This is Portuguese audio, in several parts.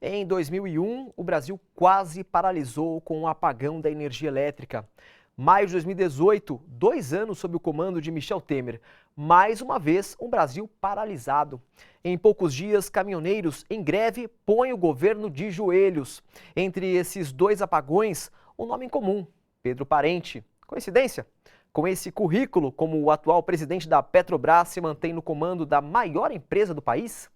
Em 2001, o Brasil quase paralisou com o apagão da energia elétrica. Maio de 2018, 2 anos sob o comando de Michel Temer. Mais uma vez, um Brasil paralisado. Em poucos dias, caminhoneiros em greve põem o governo de joelhos. Entre esses dois apagões, um nome em comum: Pedro Parente. Coincidência? Com esse currículo, como o atual presidente da Petrobras se mantém no comando da maior empresa do país?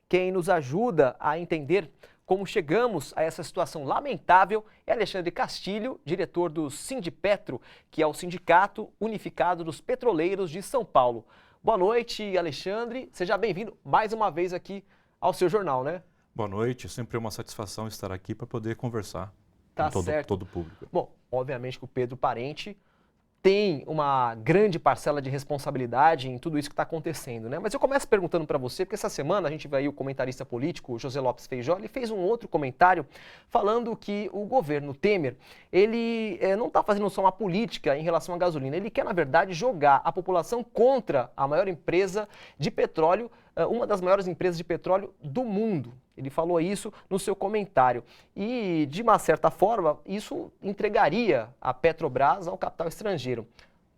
Quem nos ajuda a entender como chegamos a essa situação lamentável é Alexandre Castilho, diretor do Sindipetro, que é o Sindicato Unificado dos Petroleiros de São Paulo. Boa noite, Alexandre. Seja bem-vindo mais uma vez aqui ao seu jornal, né? Boa noite. Sempre é uma satisfação estar aqui para poder conversar Tá com certo. todo o público. Bom, obviamente que o Pedro Parente tem uma grande parcela de responsabilidade em tudo isso que está acontecendo, né? Mas eu começo perguntando para você, porque essa semana a gente vai aí o comentarista político José Lopes Feijó, ele fez um outro comentário falando que o governo Temer, ele não está fazendo só uma política em relação à gasolina, ele quer, na verdade, jogar a população contra a maior empresa de petróleo, uma das maiores empresas de petróleo do mundo. Ele falou isso no seu comentário. E, de uma certa forma, isso entregaria a Petrobras ao capital estrangeiro.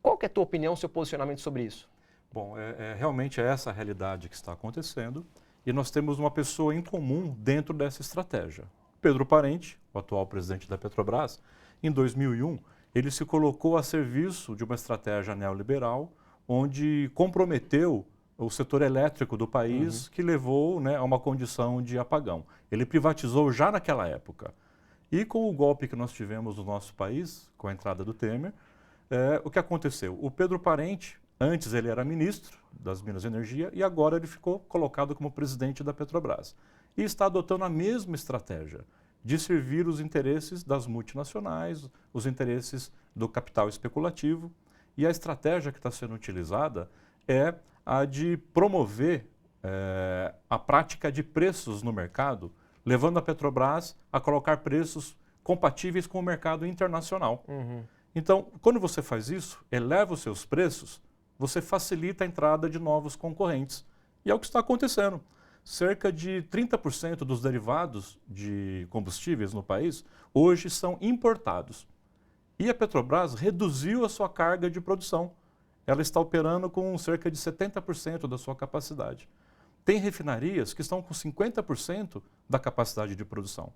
Qual que é a tua opinião, seu posicionamento sobre isso? Bom, realmente é essa a realidade que está acontecendo e nós temos uma pessoa em comum dentro dessa estratégia. Pedro Parente, o atual presidente da Petrobras, em 2001, ele se colocou a serviço de uma estratégia neoliberal onde comprometeu o setor elétrico do país, que levou, né, a uma condição de apagão. Ele privatizou já naquela época. E com o golpe que nós tivemos no nosso país, com a entrada do Temer, o que aconteceu? O Pedro Parente, antes ele era ministro das Minas e Energia e agora ele ficou colocado como presidente da Petrobras. E está adotando a mesma estratégia de servir os interesses das multinacionais, os interesses do capital especulativo. E a estratégia que está sendo utilizada é a de promover a prática de preços no mercado, levando a Petrobras a colocar preços compatíveis com o mercado internacional. Então, quando você faz isso, eleva os seus preços, você facilita a entrada de novos concorrentes. E é o que está acontecendo. Cerca de 30% dos derivados de combustíveis no país hoje são importados. E a Petrobras reduziu a sua carga de produção. Ela está operando com cerca de 70% da sua capacidade. Tem refinarias que estão com 50% da capacidade de produção.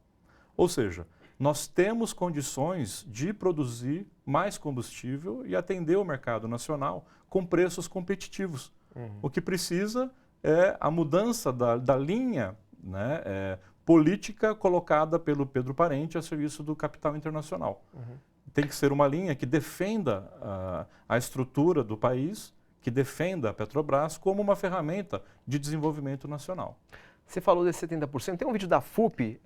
Ou seja, nós temos condições de produzir mais combustível e atender o mercado nacional com preços competitivos. O que precisa é a mudança da linha, né, política colocada pelo Pedro Parente a serviço do capital internacional. Tem que ser uma linha que defenda a estrutura do país, que defenda a Petrobras como uma ferramenta de desenvolvimento nacional. Você falou desse 70%. Tem um vídeo da FUP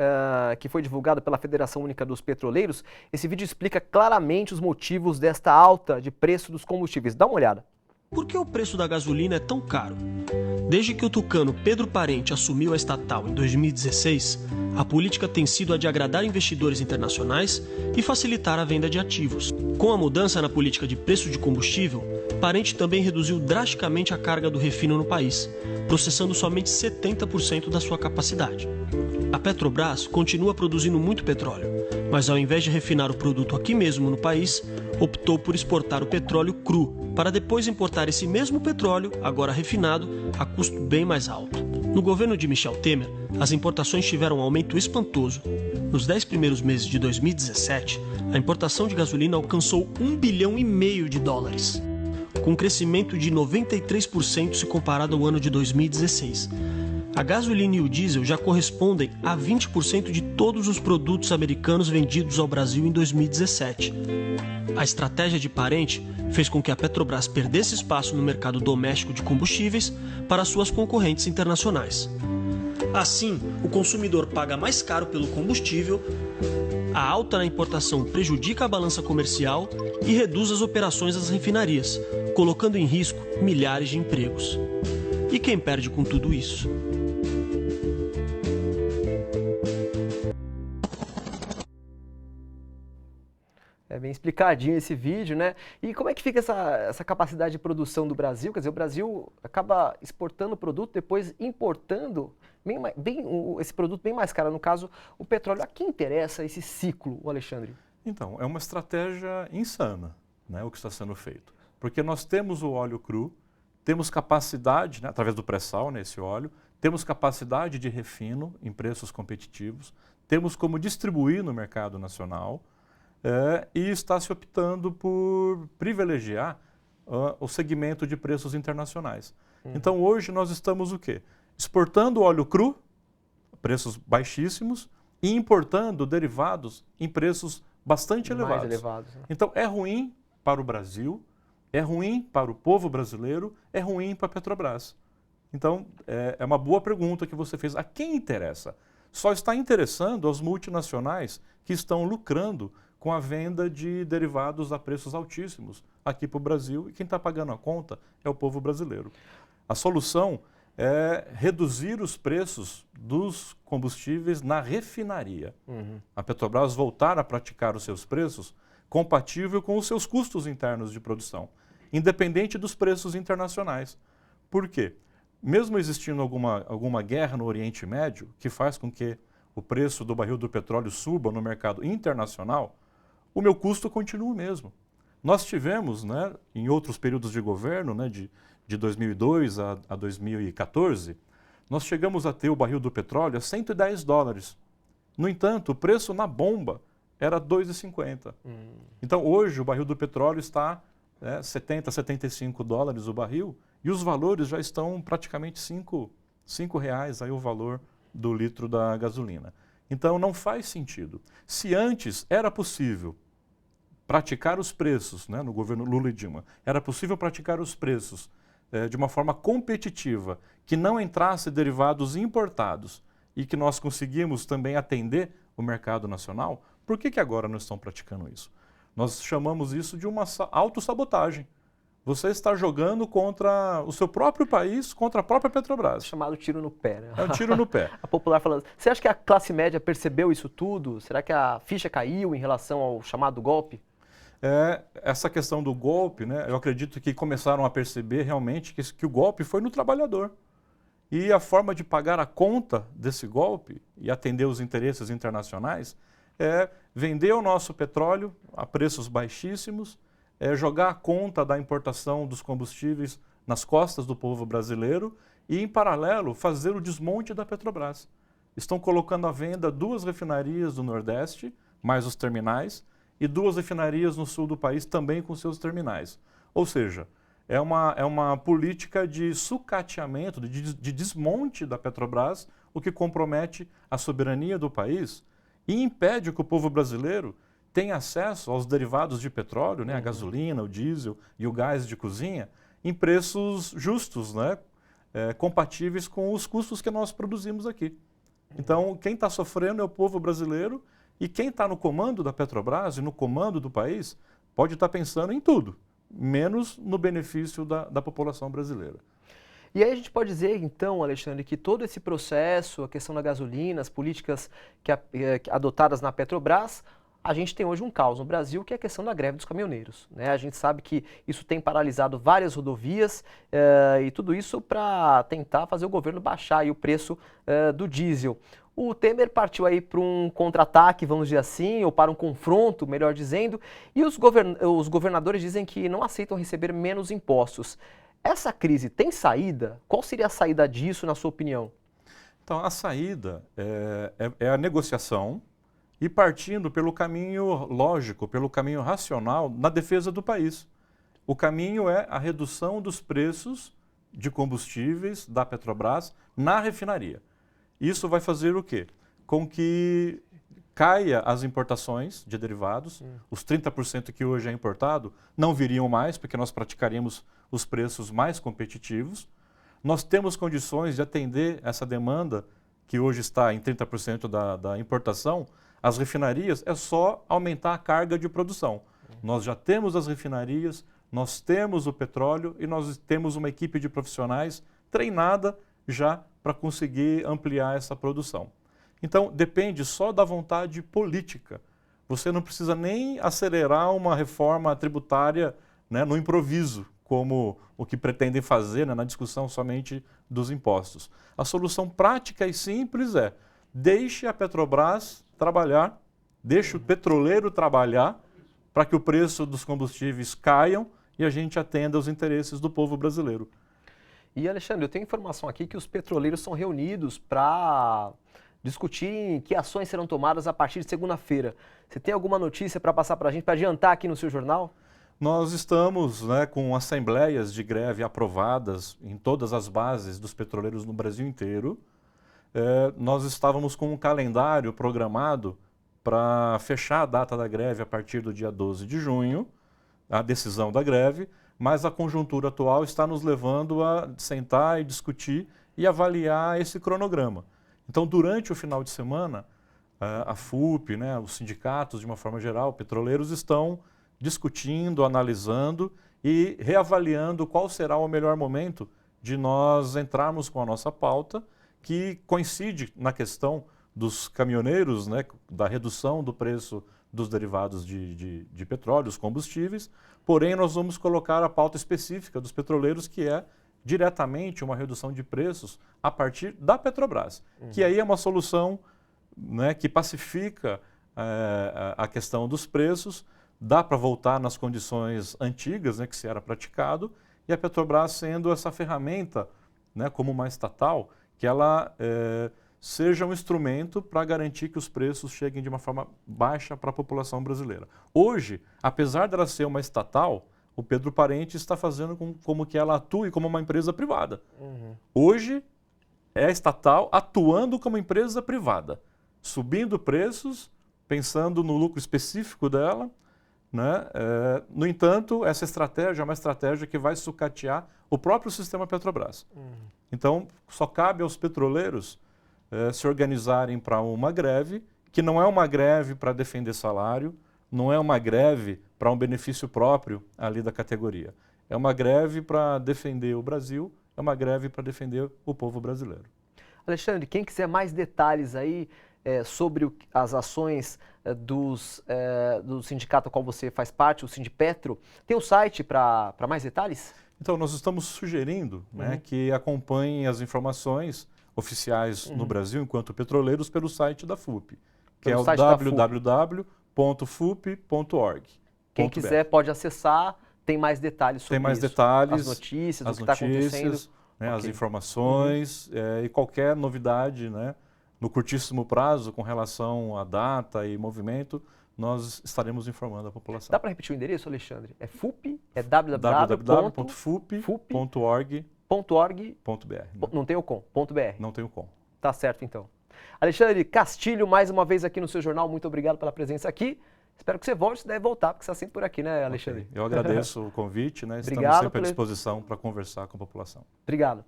que foi divulgado pela Federação Única dos Petroleiros. Esse vídeo explica claramente os motivos desta alta de preço dos combustíveis. Dá uma olhada. Por que o preço da gasolina é tão caro? Desde que o tucano Pedro Parente assumiu a estatal em 2016, a política tem sido a de agradar investidores internacionais e facilitar a venda de ativos. Com a mudança na política de preço de combustível, Parente também reduziu drasticamente a carga do refino no país, processando somente 70% da sua capacidade. A Petrobras continua produzindo muito petróleo, mas ao invés de refinar o produto aqui mesmo no país, optou por exportar o petróleo cru, para depois importar esse mesmo petróleo, agora refinado, a custo bem mais alto. No governo de Michel Temer, as importações tiveram um aumento espantoso. Nos 10 primeiros meses de 2017, a importação de gasolina alcançou US$ 1,5 bilhão, com um crescimento de 93% se comparado ao ano de 2016. A gasolina e o diesel já correspondem a 20% de todos os produtos americanos vendidos ao Brasil em 2017. A estratégia de Parente fez com que a Petrobras perdesse espaço no mercado doméstico de combustíveis para suas concorrentes internacionais. Assim, o consumidor paga mais caro pelo combustível, a alta na importação prejudica a balança comercial e reduz as operações das refinarias, colocando em risco milhares de empregos. E quem perde com tudo isso? É bem explicadinho esse vídeo, né? E como é que fica essa capacidade de produção do Brasil? Quer dizer, o Brasil acaba exportando o produto, depois importando esse produto bem mais caro, no caso, o petróleo. A quem interessa esse ciclo, o Alexandre? Então, é uma estratégia insana, né, o que está sendo feito. Porque nós temos o óleo cru, temos capacidade, né, através do pré-sal, nesse óleo, temos capacidade de refino em preços competitivos, temos como distribuir no mercado nacional e está se optando por privilegiar o segmento de preços internacionais. Então, hoje nós estamos o quê? Exportando óleo cru, preços baixíssimos, e importando derivados em preços bastante elevados. Mais elevados, né? Então, é ruim para o Brasil, é ruim para o povo brasileiro, é ruim para a Petrobras. Então, é uma boa pergunta que você fez. A quem interessa? Só está interessando aos multinacionais que estão lucrando com a venda de derivados a preços altíssimos aqui para o Brasil, e quem está pagando a conta é o povo brasileiro. A solução é reduzir os preços dos combustíveis na refinaria. A Petrobras voltar a praticar os seus preços compatível com os seus custos internos de produção, independente dos preços internacionais. Por quê? Mesmo existindo alguma guerra no Oriente Médio, que faz com que o preço do barril do petróleo suba no mercado internacional, o meu custo continua o mesmo. Nós tivemos, né, em outros períodos de governo, né, de 2002 a 2014, nós chegamos a ter o barril do petróleo a $110. No entanto, o preço na bomba era R$2,50. Então, hoje, o barril do petróleo está $70, $75 o barril, e os valores já estão praticamente R$5 aí o valor do litro da gasolina. Então, não faz sentido. Se antes era possível praticar os preços, né, no governo Lula e Dilma, era possível praticar os preços de uma forma competitiva, que não entrasse derivados importados e que nós conseguimos também atender o mercado nacional, por que agora não estão praticando isso? Nós chamamos isso de uma autossabotagem. Você está jogando contra o seu próprio país, contra a própria Petrobras. Chamado tiro no pé, né? É um tiro no pé. A popular falando. Você acha que a classe média percebeu isso tudo? Será que a ficha caiu em relação ao chamado golpe? Essa questão do golpe, né, eu acredito que começaram a perceber realmente que o golpe foi no trabalhador. E a forma de pagar a conta desse golpe e atender os interesses internacionais é vender o nosso petróleo a preços baixíssimos, jogar a conta da importação dos combustíveis nas costas do povo brasileiro e, em paralelo, fazer o desmonte da Petrobras. Estão colocando à venda 2 refinarias do Nordeste, mais os terminais, e 2 refinarias no sul do país também com seus terminais. Ou seja, é uma política de sucateamento, de desmonte da Petrobras, o que compromete a soberania do país e impede que o povo brasileiro tenha acesso aos derivados de petróleo, né, a gasolina, o diesel e o gás de cozinha, em preços justos, né, compatíveis com os custos que nós produzimos aqui. Então, quem está sofrendo é o povo brasileiro, e quem está no comando da Petrobras e no comando do país pode estar pensando em tudo, menos no benefício da população brasileira. E aí a gente pode dizer, então, Alexandre, que todo esse processo, a questão da gasolina, as políticas adotadas na Petrobras, a gente tem hoje um caos no Brasil, que é a questão da greve dos caminhoneiros, né? A gente sabe que isso tem paralisado várias rodovias e tudo isso para tentar fazer o governo baixar aí o preço do diesel. O Temer partiu aí para um contra-ataque, vamos dizer assim, ou para um confronto, melhor dizendo, e os governadores dizem que não aceitam receber menos impostos. Essa crise tem saída? Qual seria a saída disso, na sua opinião? Então, a saída é a negociação e partindo pelo caminho lógico, pelo caminho racional, na defesa do país. O caminho é a redução dos preços de combustíveis da Petrobras na refinaria. Isso vai fazer o quê? Com que caia as importações de derivados, os 30% que hoje é importado não viriam mais, porque nós praticaríamos os preços mais competitivos. Nós temos condições de atender essa demanda, que hoje está em 30% da importação. As refinarias é só aumentar a carga de produção. Nós já temos as refinarias, nós temos o petróleo e nós temos uma equipe de profissionais treinada já para conseguir ampliar essa produção. Então, depende só da vontade política. Você não precisa nem acelerar uma reforma tributária, né, no improviso, como o que pretendem fazer, né, na discussão somente dos impostos. A solução prática e simples é: deixe a Petrobras trabalhar, deixe o petroleiro trabalhar para que o preço dos combustíveis caiam e a gente atenda aos interesses do povo brasileiro. E, Alexandre, eu tenho informação aqui que os petroleiros são reunidos para discutir que ações serão tomadas a partir de segunda-feira. Você tem alguma notícia para passar para a gente, para adiantar aqui no seu jornal? Nós estamos, né, com assembleias de greve aprovadas em todas as bases dos petroleiros no Brasil inteiro. Nós estávamos com um calendário programado para fechar a data da greve a partir do dia 12 de junho, a decisão da greve, mas a conjuntura atual está nos levando a sentar e discutir e avaliar esse cronograma. Então, durante o final de semana, a FUP, né, os sindicatos, de uma forma geral, petroleiros, estão discutindo, analisando e reavaliando qual será o melhor momento de nós entrarmos com a nossa pauta, que coincide na questão dos caminhoneiros, né, da redução do preço dos derivados de petróleo, os combustíveis, porém nós vamos colocar a pauta específica dos petroleiros, que é diretamente uma redução de preços a partir da Petrobras, que aí é uma solução, né, que pacifica a questão dos preços, dá para voltar nas condições antigas, né, que se era praticado, e a Petrobras sendo essa ferramenta, né, como uma estatal, que ela seja um instrumento para garantir que os preços cheguem de uma forma baixa para a população brasileira. Hoje, apesar dela ser uma estatal, o Pedro Parente está fazendo como que ela atue como uma empresa privada. Hoje, é estatal atuando como empresa privada, subindo preços, pensando no lucro específico dela, né? No entanto, essa estratégia é uma estratégia que vai sucatear o próprio sistema Petrobras. Então, só cabe aos petroleiros se organizarem para uma greve, que não é uma greve para defender salário, não é uma greve para um benefício próprio ali da categoria. É uma greve para defender o Brasil, é uma greve para defender o povo brasileiro. Alexandre, quem quiser mais detalhes aí sobre as ações do sindicato ao qual você faz parte, o Sindipetro, tem um site para mais detalhes? Então, nós estamos sugerindo, né, que acompanhem as informações oficiais no Brasil, enquanto petroleiros, pelo site da FUP, que é o www.fup.org. Quem quiser pode acessar, tem mais detalhes sobre isso. Tem mais isso. detalhes, as notícias, o que está acontecendo. Né, as informações e qualquer novidade, né, no curtíssimo prazo com relação à data e movimento, nós estaremos informando a população. Dá para repetir o endereço, Alexandre? É FUP, é www.fup.org.br. Não tem o com, .br. Não tem o com. Tá certo, então. Alexandre Castilho, mais uma vez aqui no seu jornal, muito obrigado pela presença aqui. Espero que você volte, você deve voltar, porque você está sempre por aqui, né, Alexandre? Okay. Eu agradeço o convite, né? Estamos Obrigado sempre à disposição para conversar com a população. Obrigado.